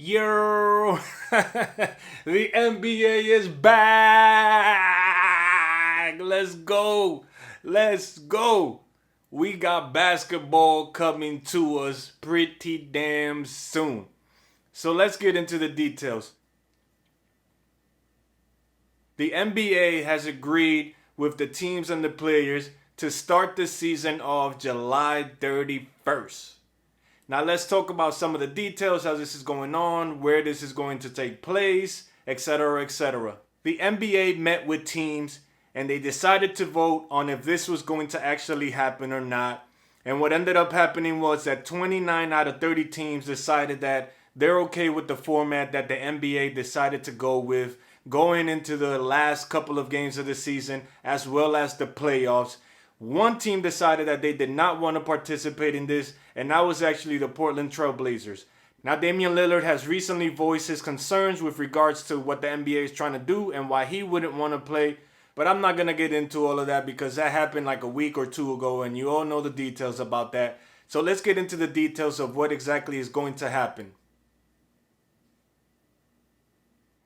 Yo, the NBA is back. Let's go. Let's go. We got basketball coming to us pretty damn soon. So let's get into the details. The NBA has agreed with the teams and the players to start the season off July 31st. Now let's talk about some of the details, how this is going on, where this is going to take place, etc., etc. The NBA met with teams and they decided to vote on if this was going to actually happen or not. And what ended up happening was that 29 out of 30 teams decided that they're okay with the format that the NBA decided to go with going into the last couple of games of the season as well as the playoffs. One team decided that they did not want to participate in this, and that was actually the Portland Trail Blazers. Now, Damian Lillard has recently voiced his concerns with regards to what the NBA is trying to do and why he wouldn't want to play. But I'm not going to get into all of that because that happened like a week or two ago, and you all know the details about that. So let's get into the details of what exactly is going to happen.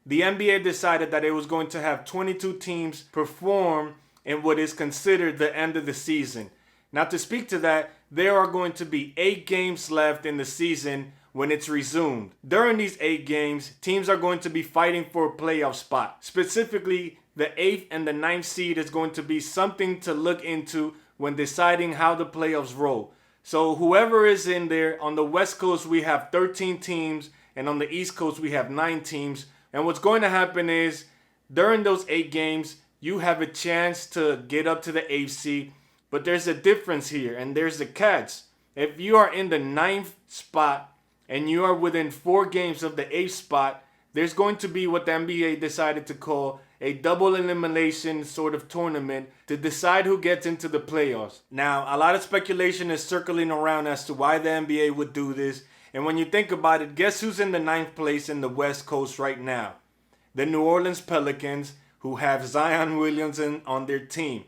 The NBA decided that it was going to have 22 teams perform in what is considered the end of the season. Now, to speak to that, there are going to be 8 games left in the season when it's resumed. During these 8 games, teams are going to be fighting for a playoff spot. Specifically, the 8th and the ninth seed is going to be something to look into when deciding how the playoffs roll. So whoever is in there, on the West Coast we have 13 teams, and on the East Coast we have 9 teams. And what's going to happen is, during those 8 games, you have a chance to get up to the 8th seed. But there's a difference here, and there's the catch. If you are in the 9th spot and you are within 4 games of the 8th spot, there's going to be what the NBA decided to call a double elimination sort of tournament to decide who gets into the playoffs. Now, a lot of speculation is circling around as to why the NBA would do this. And when you think about it, guess who's in the 9th place in the West Coast right now? The New Orleans Pelicans, who have Zion Williamson on their team.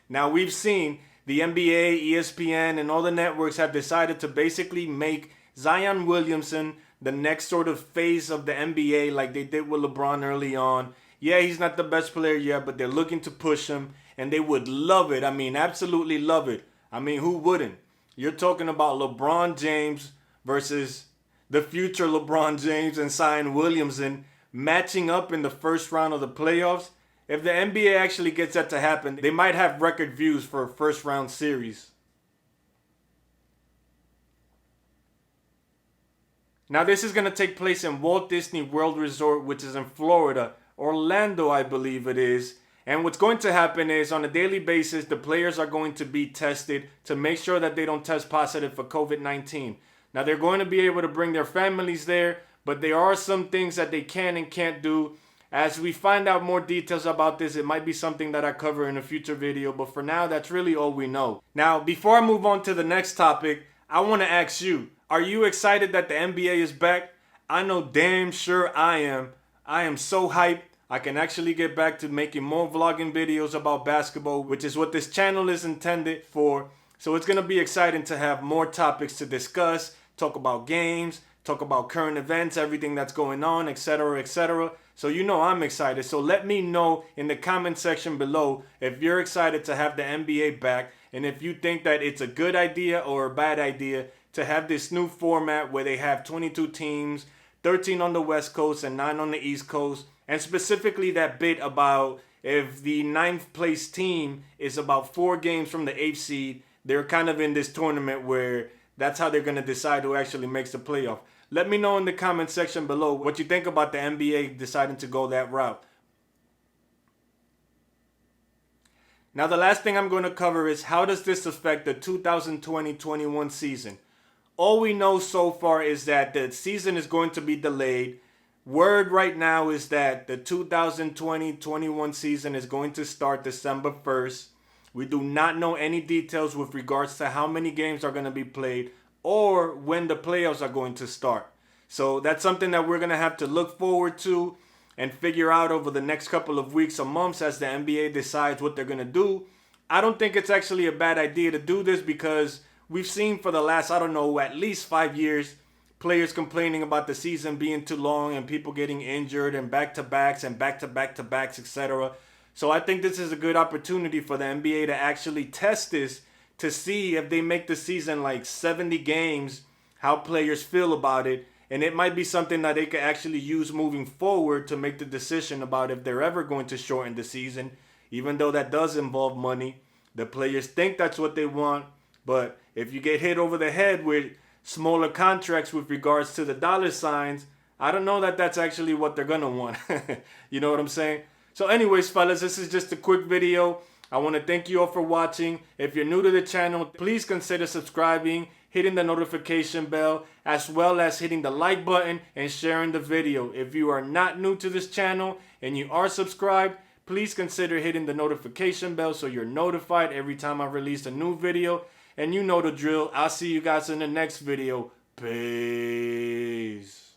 Now, we've seen the NBA, ESPN, and all the networks have decided to basically make Zion Williamson the next sort of phase of the NBA like they did with LeBron early on. Yeah, he's not the best player yet, but they're looking to push him, and they would love it. I mean, absolutely love it. I mean, who wouldn't? You're talking about LeBron James versus the future LeBron James and Zion Williamson matching up in the first round of the playoffs. If the NBA actually gets that to happen, they might have record views for a first round series. Now, this is going to take place in Walt Disney World Resort, which is in Florida, Orlando, I believe it is. And what's going to happen is, on a daily basis, the players are going to be tested to make sure that they don't test positive for COVID-19. Now, they're going to be able to bring their families there, but there are some things that they can and can't do. As we find out more details about this, it might be something that I cover in a future video, but for now, that's really all we know. Now, before I move on to the next topic, I want to ask you, are you excited that the NBA is back? I know damn sure I am. I am so hyped. I can actually get back to making more vlogging videos about basketball, which is what this channel is intended for. So it's going to be exciting to have more topics to discuss, talk about games, talk about current events, everything that's going on, etc., etc. So you know I'm excited. So let me know in the comment section below if you're excited to have the NBA back and if you think that it's a good idea or a bad idea to have this new format where they have 22 teams, 13 on the West Coast and 9 on the East Coast. And specifically that bit about if the 9th place team is about 4 games from the 8th seed, they're kind of in this tournament where that's how they're going to decide who actually makes the playoff. Let me know in the comment section below what you think about the NBA deciding to go that route. Now, the last thing I'm going to cover is how does this affect the 2020-21 season? All we know so far is that the season is going to be delayed. Word right now is that the 2020-21 season is going to start December 1st. We do not know any details with regards to how many games are going to be played or when the playoffs are going to start. So that's something that we're going to have to look forward to and figure out over the next couple of weeks or months as the NBA decides what they're going to do. I don't think it's actually a bad idea to do this because we've seen for the last, at least 5 years, players complaining about the season being too long and people getting injured and back-to-backs and back-to-back-to-backs, etc. So I think this is a good opportunity for the NBA to actually test this to see if they make the season like 70 games, how players feel about it. And it might be something that they could actually use moving forward to make the decision about if they're ever going to shorten the season, even though that does involve money. The players think that's what they want, but if you get hit over the head with smaller contracts with regards to the dollar signs, I don't know that that's actually what they're going to want. You know what I'm saying? So anyways, fellas, this is just a quick video. I want to thank you all for watching. If you're new to the channel, please consider subscribing, hitting the notification bell, as well as hitting the like button and sharing the video. If you are not new to this channel and you are subscribed, please consider hitting the notification bell so you're notified every time I release a new video. And you know the drill. I'll see you guys in the next video. Peace.